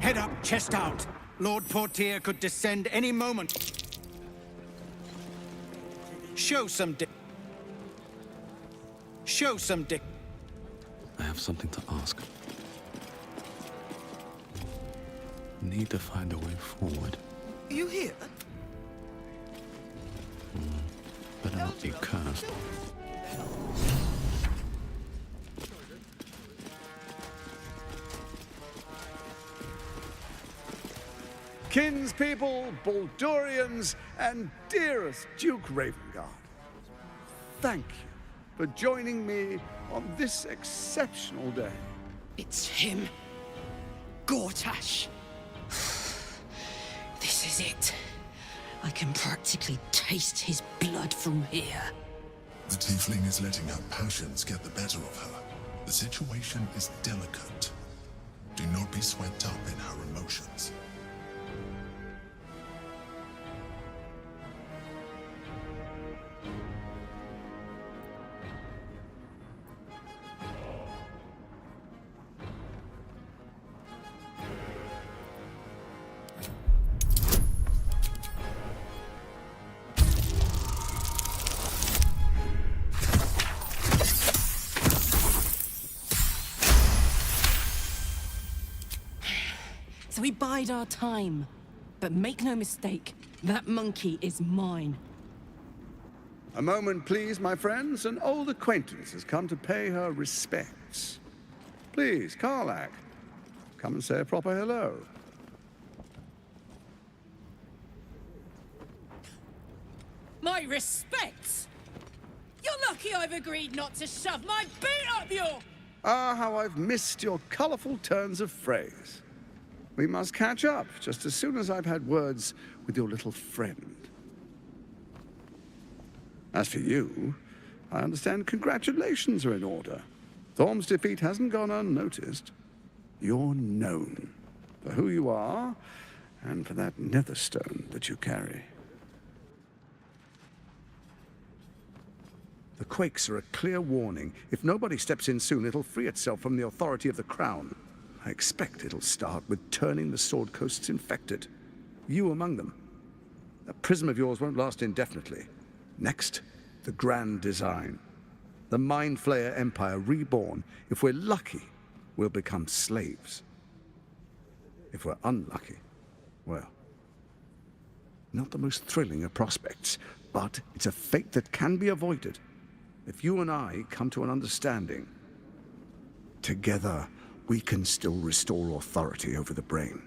Head up, chest out. Lord Portier could descend any moment. Show some dick. Show some dick. I have something to ask. Need to find a way forward. Are you here? Better not be cursed. Kinspeople, Baldurians, and dearest Duke Ravengard, thank you for joining me on this exceptional day. It's him. Gortash. This is it. I can practically taste his blood from here. The tiefling is letting her passions get the better of her. The situation is delicate. Do not be swept up in her emotions. So we bide our time. But make no mistake, that monkey is mine. A moment, please, my friends. An old acquaintance has come to pay her respects. Please, Karlach, come and say a proper hello. My respects? You're lucky I've agreed not to shove my boot up your... Ah, how I've missed your colorful turns of phrase. We must catch up just as soon as I've had words with your little friend. As for you, I understand congratulations are in order. Thorm's defeat hasn't gone unnoticed. You're known for who you are and for that netherstone that you carry. The quakes are a clear warning. If nobody steps in soon, it'll free itself from the authority of the crown. I expect it'll start with turning the Sword Coasts infected. You among them. That prism of yours won't last indefinitely. Next, the grand design. The Mind Flayer Empire reborn. If we're lucky, we'll become slaves. If we're unlucky, well, not the most thrilling of prospects, but it's a fate that can be avoided. If you and I come to an understanding, together, we can still restore authority over the brain.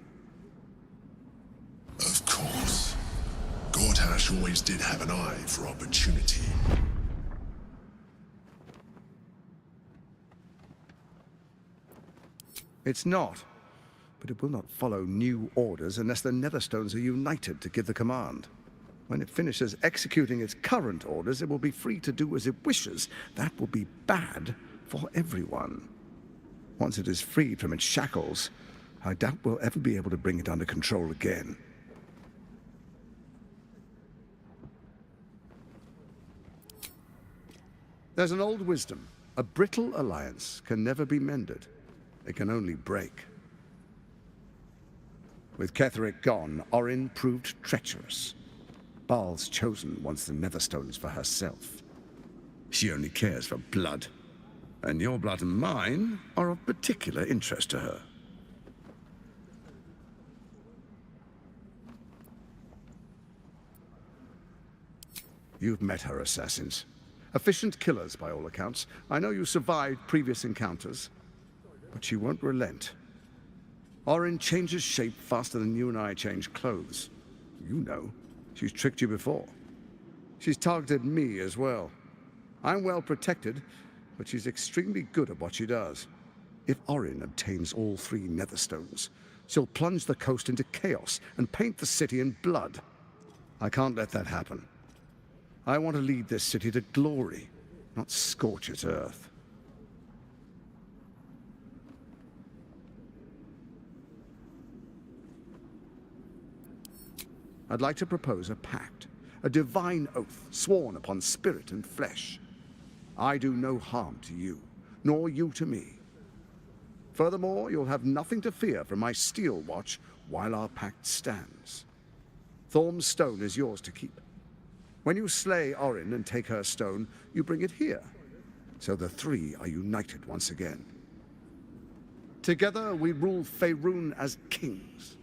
Of course. Gortash always did have an eye for opportunity. It's not, but it will not follow new orders unless the Netherstones are united to give the command. When it finishes executing its current orders, it will be free to do as it wishes. That will be bad for everyone. Once it is freed from its shackles, I doubt we'll ever be able to bring it under control again. There's an old wisdom. A brittle alliance can never be mended. It can only break. With Ketheric gone, Orin proved treacherous. Baal's chosen wants the Netherstones for herself. She only cares for blood. And your blood and mine are of particular interest to her. You've met her assassins. Efficient killers, by all accounts. I know you survived previous encounters, but she won't relent. Orin changes shape faster than you and I change clothes. You know, she's tricked you before. She's targeted me as well. I'm well protected, but she's extremely good at what she does. If Orin obtains all 3 Netherstones, she'll plunge the coast into chaos and paint the city in blood. I can't let that happen. I want to lead this city to glory, not scorch its earth. I'd like to propose a pact, a divine oath sworn upon spirit and flesh. I do no harm to you, nor you to me. Furthermore, you'll have nothing to fear from my steel watch while our pact stands. Thorm's stone is yours to keep. When you slay Orin and take her stone, you bring it here, so the three are united once again. Together we rule Faerun as kings.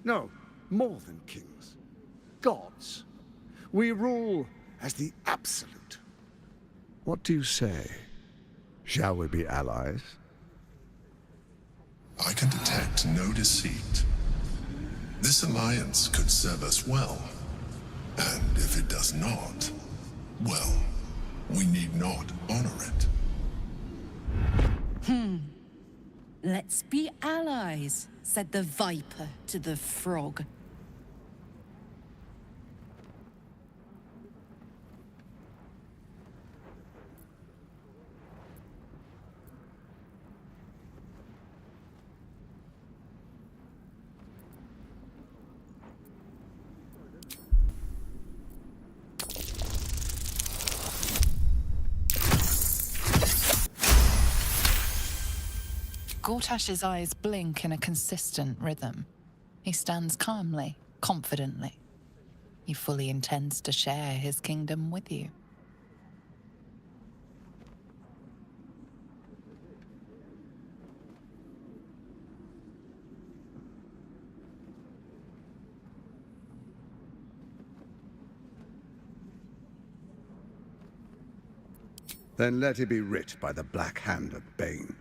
No, more than kings. Gods. We rule as the Absolute. What do you say? Shall we be allies? I can detect no deceit. This alliance could serve us well. And if it does not, well, we need not honor it. Let's be allies, said the viper to the frog. Gortash's eyes blink in a consistent rhythm. He stands calmly, confidently. He fully intends to share his kingdom with you. Then let it be writ by the black hand of Bane.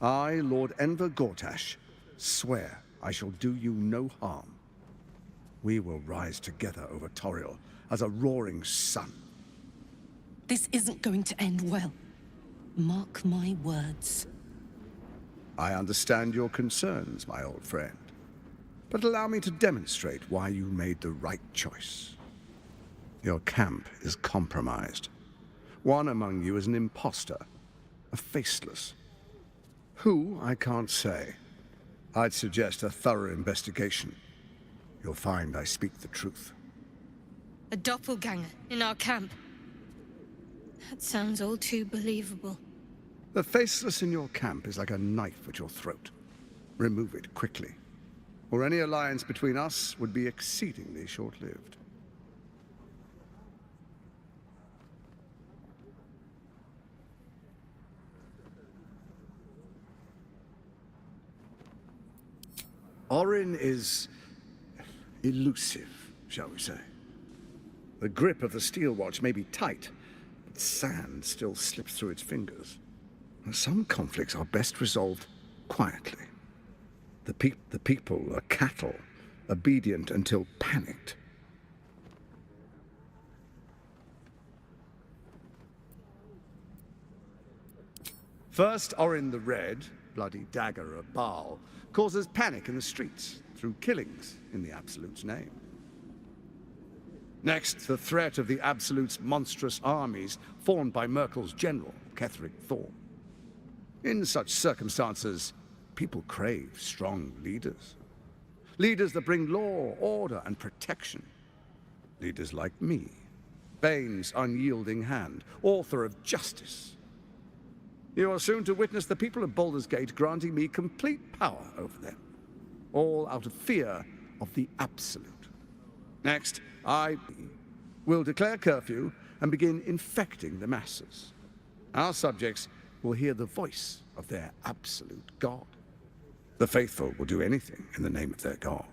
I, Lord Enver Gortash, swear I shall do you no harm. We will rise together over Toriel as a roaring sun. This isn't going to end well. Mark my words. I understand your concerns, my old friend. But allow me to demonstrate why you made the right choice. Your camp is compromised. One among you is an imposter, a faceless. Who, I can't say. I'd suggest a thorough investigation. You'll find I speak the truth. A doppelganger in our camp. That sounds all too believable. The faceless in your camp is like a knife at your throat. Remove it quickly, or any alliance between us would be exceedingly short-lived. Orin is elusive, shall we say. The grip of the steel watch may be tight, but sand still slips through its fingers. Some conflicts are best resolved quietly. The people are cattle, obedient until panicked. First, Orin the Red, bloody dagger of Baal, causes panic in the streets through killings in the Absolute's name. Next, the threat of the Absolute's monstrous armies formed by Merkel's general, Ketheric Thorm. In such circumstances, people crave strong leaders. Leaders that bring law, order, and protection. Leaders like me, Bane's unyielding hand, author of justice. You are soon to witness the people of Baldur's Gate granting me complete power over them, all out of fear of the Absolute. Next, I will declare curfew and begin infecting the masses. Our subjects will hear the voice of their absolute God. The faithful will do anything in the name of their God.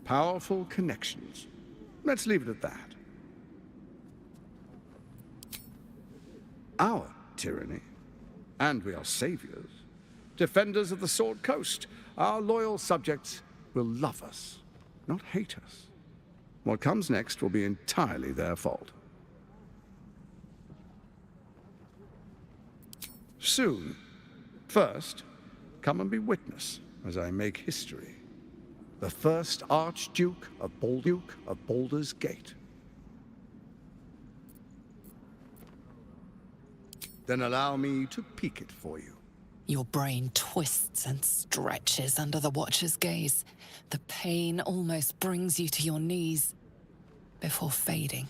Powerful connections. Let's leave it at that. Our tyranny, and we are saviors, defenders of the Sword Coast. Our loyal subjects will love us, not hate us. What comes next will be entirely their fault. Soon. First, come and be witness as I make history. The first Archduke of Baldur's Gate. Then allow me to peek it for you. Your brain twists and stretches under the Watcher's gaze. The pain almost brings you to your knees before fading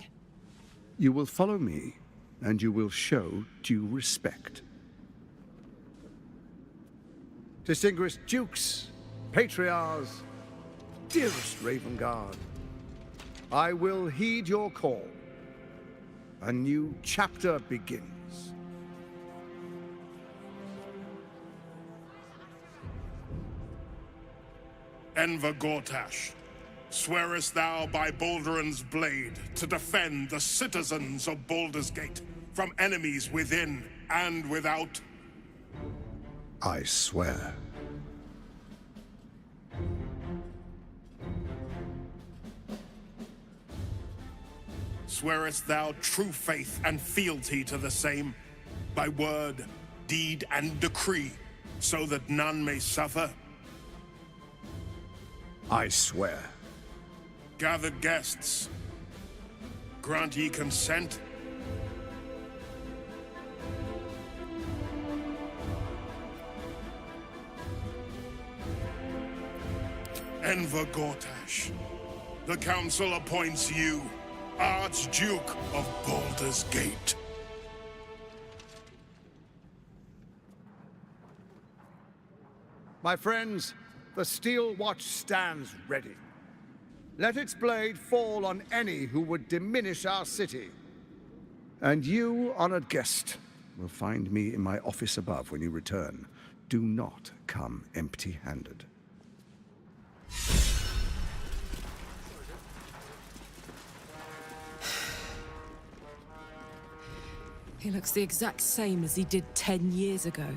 You will follow me, and you will show due respect. Distinguished dukes, patriarchs, dearest Ravengard, I will heed your call. A new chapter begins. Enver Gortash, swearest thou by Balduran's blade to defend the citizens of Baldur's Gate from enemies within and without? I swear. Swearest thou true faith and fealty to the same, by word, deed, and decree, so that none may suffer? I swear. Gathered guests, grant ye consent? Enver Gortash, the Council appoints you Archduke of Baldur's Gate. My friends, the Steel Watch stands ready. Let its blade fall on any who would diminish our city. And you, honored guest, will find me in my office above when you return. Do not come empty-handed. He looks the exact same as he did 10 years ago.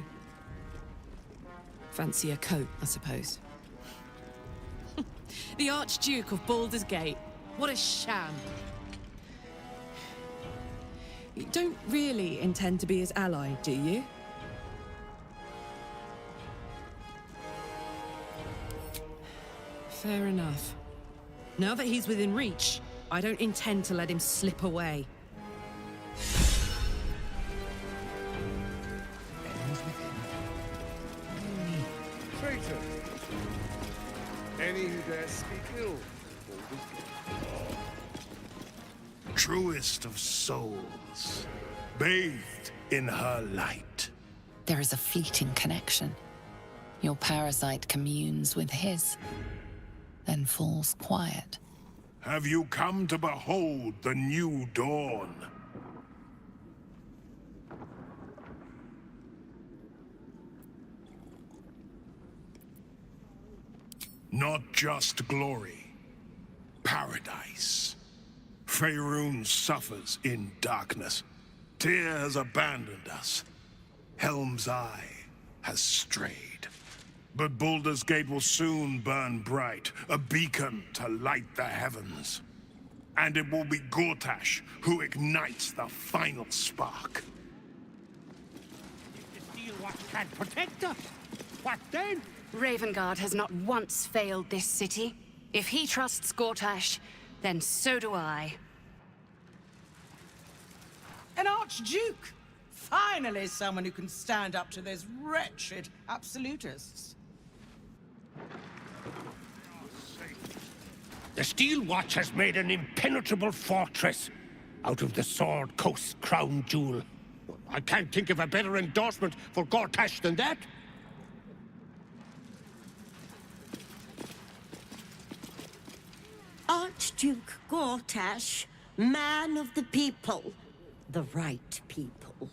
Fancy a coat, I suppose. The Archduke of Baldur's Gate. What a sham. You don't really intend to be his ally, do you? Fair enough. Now that he's within reach, I don't intend to let him slip away. Traitor! Any who dare speak ill of Baldur's Gate. Truest of souls, bathed in her light. There is a fleeting connection. Your parasite communes with his, then falls quiet. Have you come to behold the new dawn? Not just glory, paradise. Faerun suffers in darkness. Tyr has abandoned us. Helm's Eye has strayed. But Baldur's Gate will soon burn bright, a beacon to light the heavens. And it will be Gortash who ignites the final spark. If the Steel Watch can't protect us, what then? Ravengard has not once failed this city. If he trusts Gortash, then so do I. An Archduke! Finally someone who can stand up to those wretched absolutists. The Steel Watch has made an impenetrable fortress out of the Sword Coast's crown jewel. I can't think of a better endorsement for Gortash than that. Archduke Gortash, man of the people. The right people.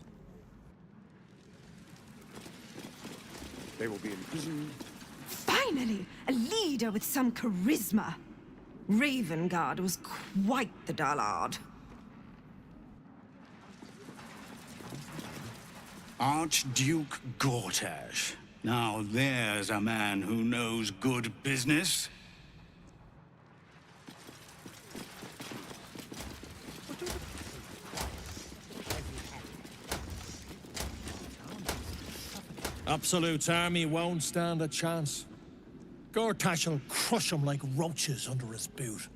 They will be imprisoned. Finally, a leader with some charisma. Ravengard was quite the dullard. Archduke Gortash. Now there's a man who knows good business. Absolute's army won't stand a chance. Gortash will crush them like roaches under his boot.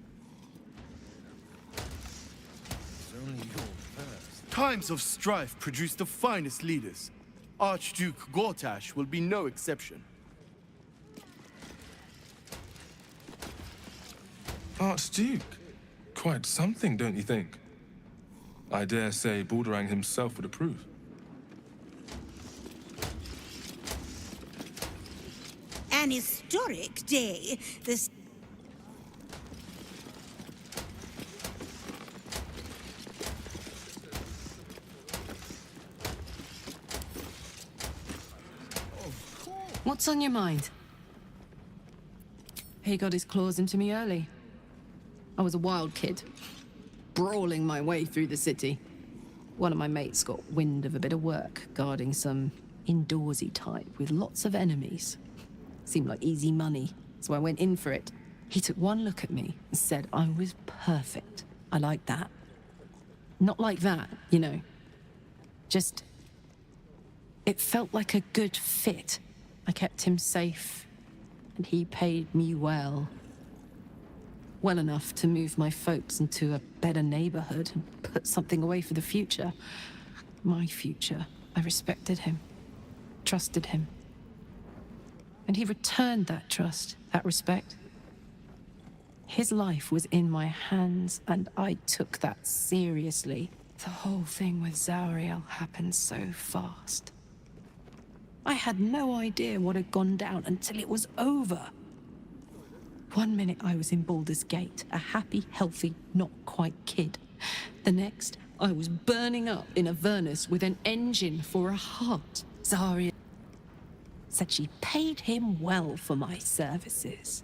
Times of strife produce the finest leaders. Archduke Gortash will be no exception. Archduke? Quite something, don't you think? I dare say Balderang himself would approve. An historic day. This. What's on your mind? He got his claws into me early. I was a wild kid, brawling my way through the city. One of my mates got wind of a bit of work guarding some indoorsy type with lots of enemies. Seemed like easy money, so I went in for it. He took one look at me and said I was perfect. I like that. Not like that, you know. Just... it felt like a good fit. I kept him safe, and he paid me well. Well enough to move my folks into a better neighborhood and put something away for the future. My future. I respected him, trusted him. And he returned that trust, that respect. His life was in my hands, and I took that seriously. The whole thing with Zauriel happened so fast. I had no idea what had gone down until it was over. One minute I was in Baldur's Gate, a happy, healthy, not quite kid. The next, I was burning up in Avernus with an engine for a heart. Zarya said she paid him well for my services.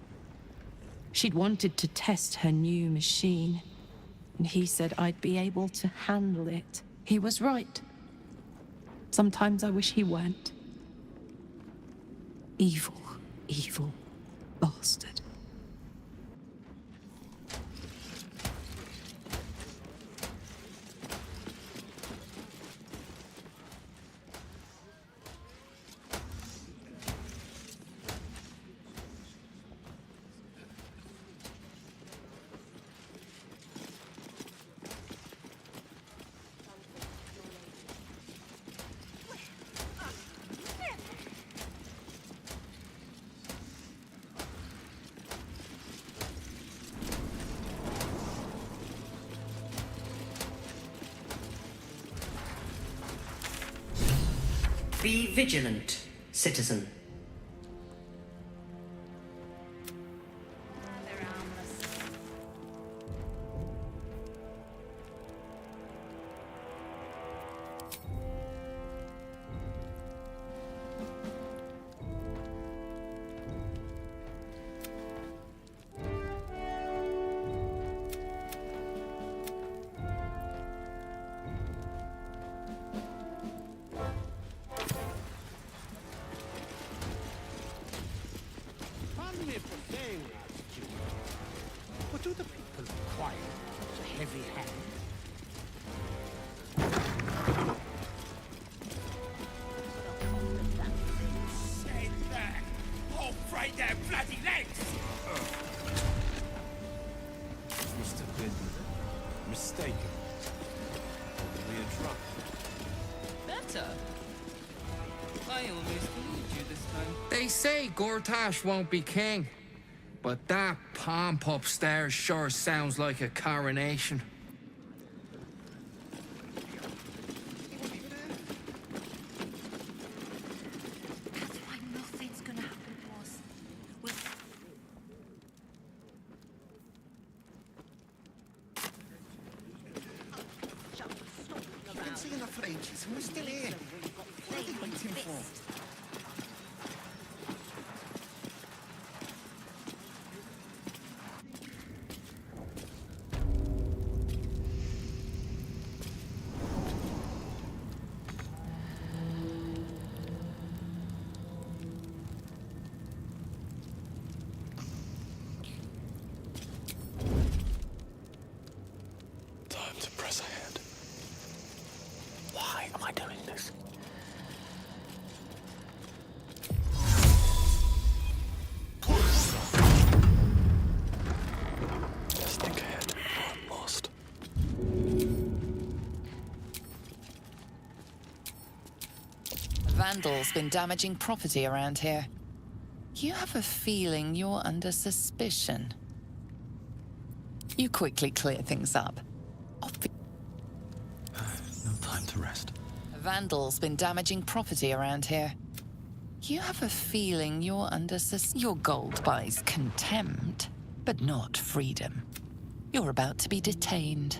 She'd wanted to test her new machine, and he said I'd be able to handle it. He was right. Sometimes I wish he weren't. Evil, evil bastard. Be vigilant, citizen. What do the people require? Such a heavy hand. Stay there! Oh, break their bloody legs! Must have been mistaken. Probably a drunk. Better. I almost believed you this time. They say Gortash won't be king, but that pomp upstairs sure sounds like a coronation. That's why nothing's gonna happen to us. You've been seeing her for ages, and we're still here. What are they waiting for? Time to press ahead. Why am I doing this? Just think ahead, or I'm lost. Vandals been damaging property around here. You have a feeling you're under suspicion. You quickly clear things up. to rest. A vandal's been damaging property around here. You have a feeling you're under your gold buys contempt, but not freedom. You're about to be detained.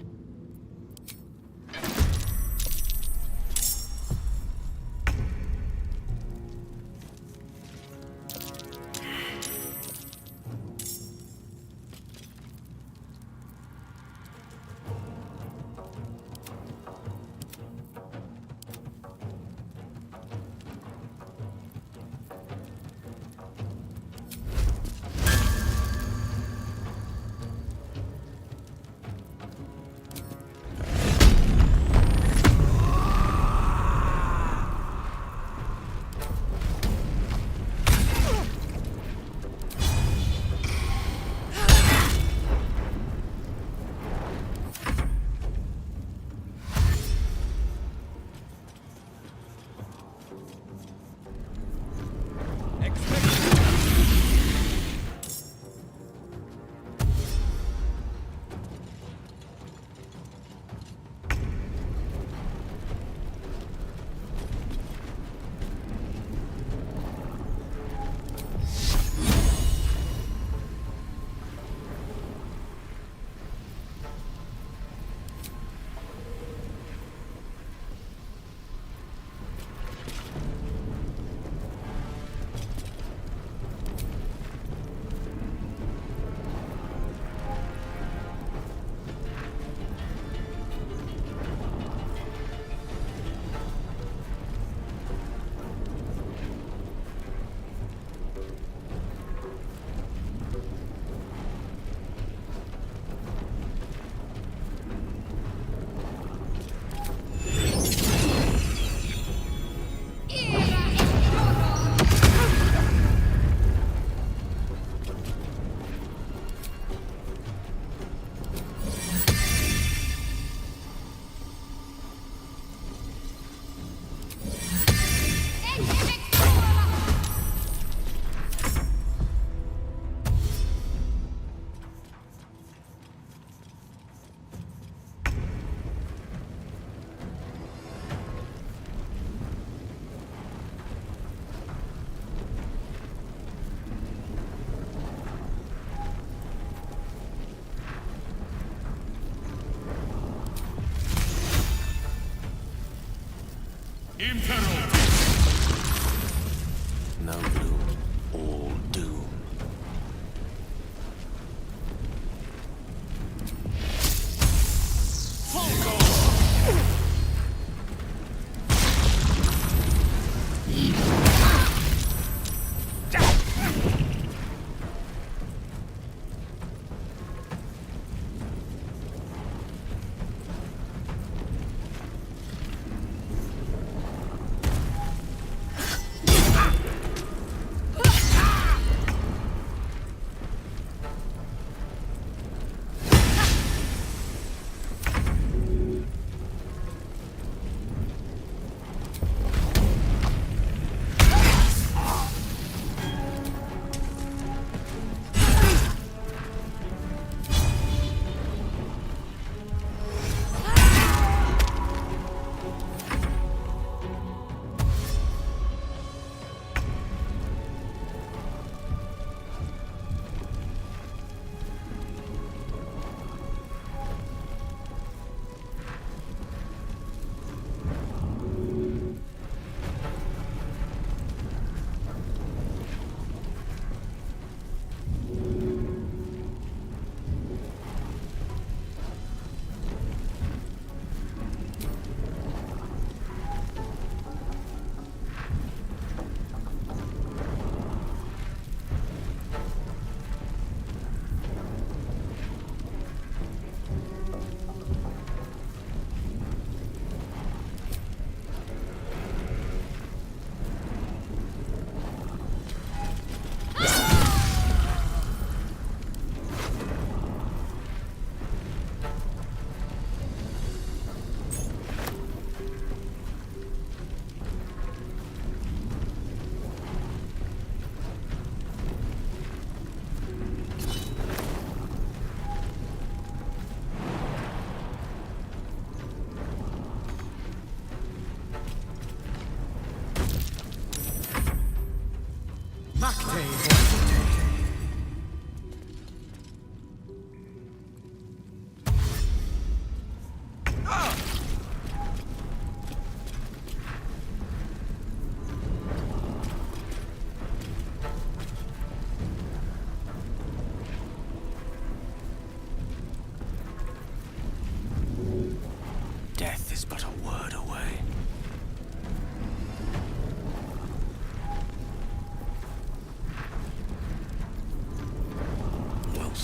No gloom, all doom.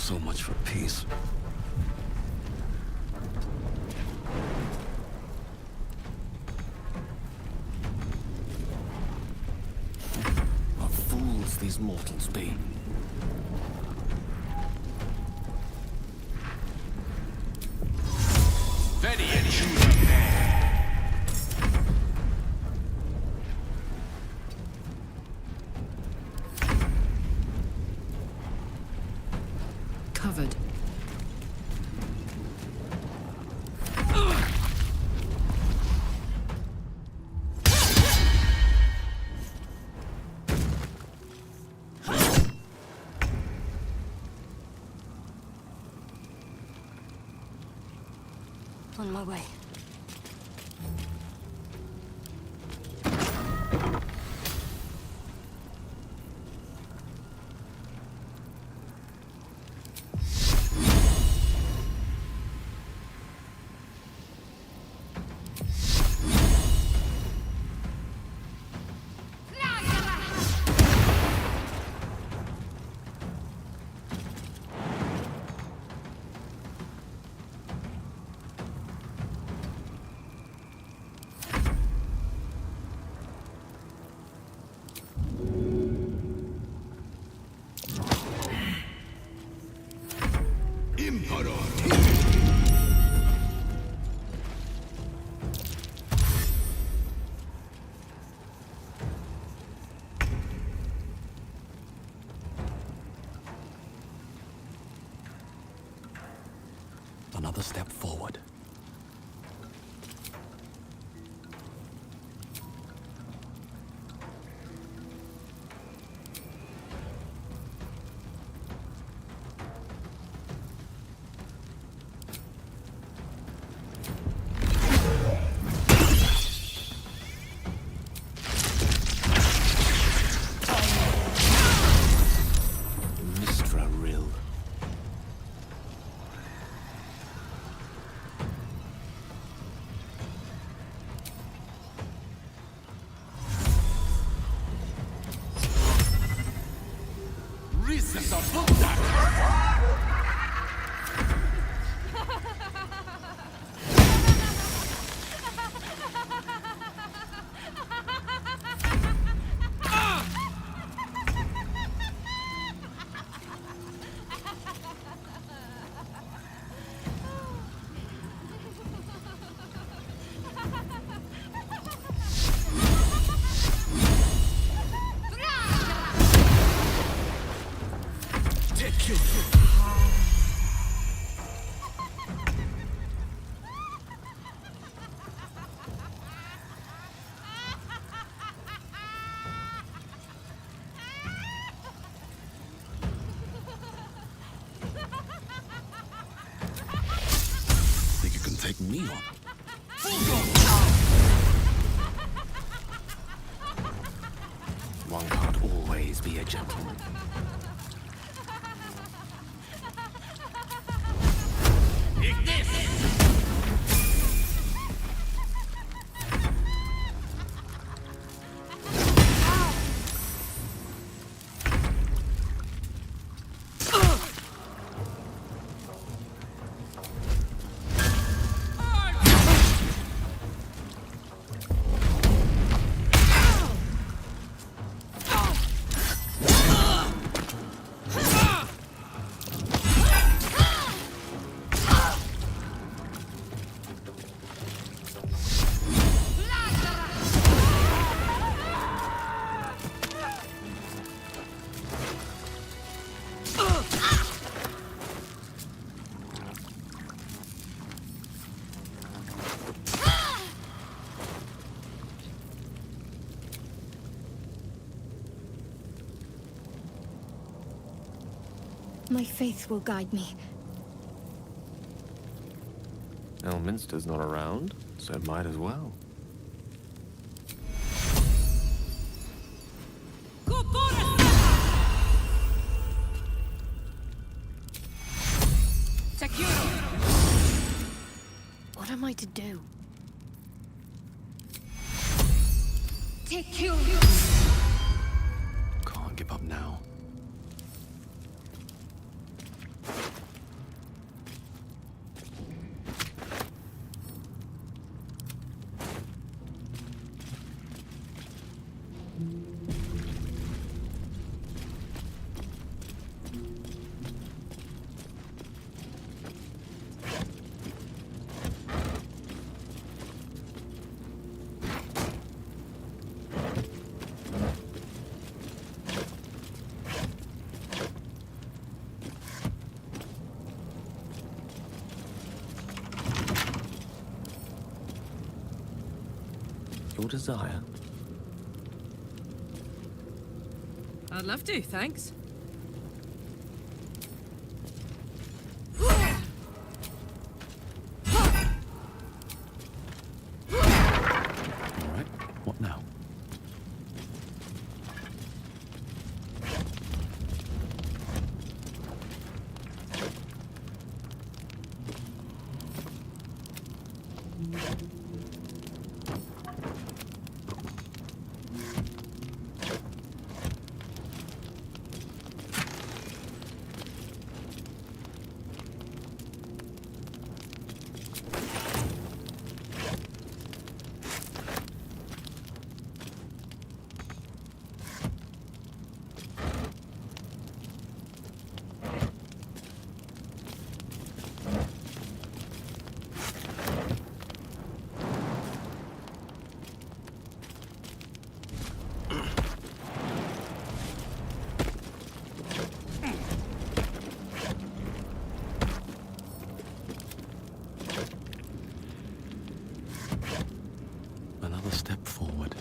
So much for peace. What fools these mortals be. Covered. On my way. Another step forward. Take me on. One can't always be a gentleman. My faith will guide me. Elminster's not around, so it might as well. What am I to do? Can't give up now. your desire? I'd love to, thanks. All right, what now? Another step forward.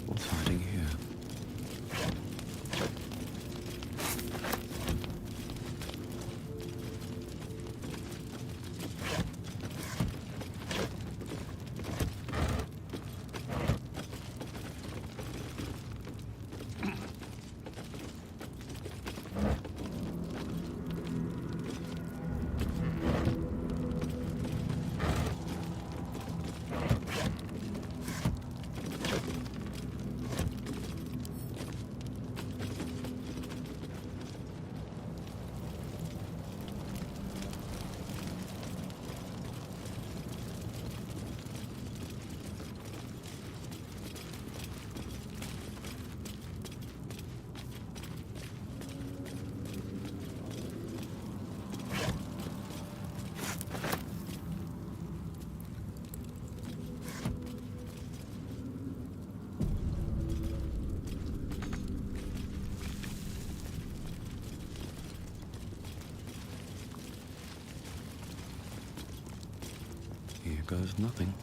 What's hiding here? Here goes nothing.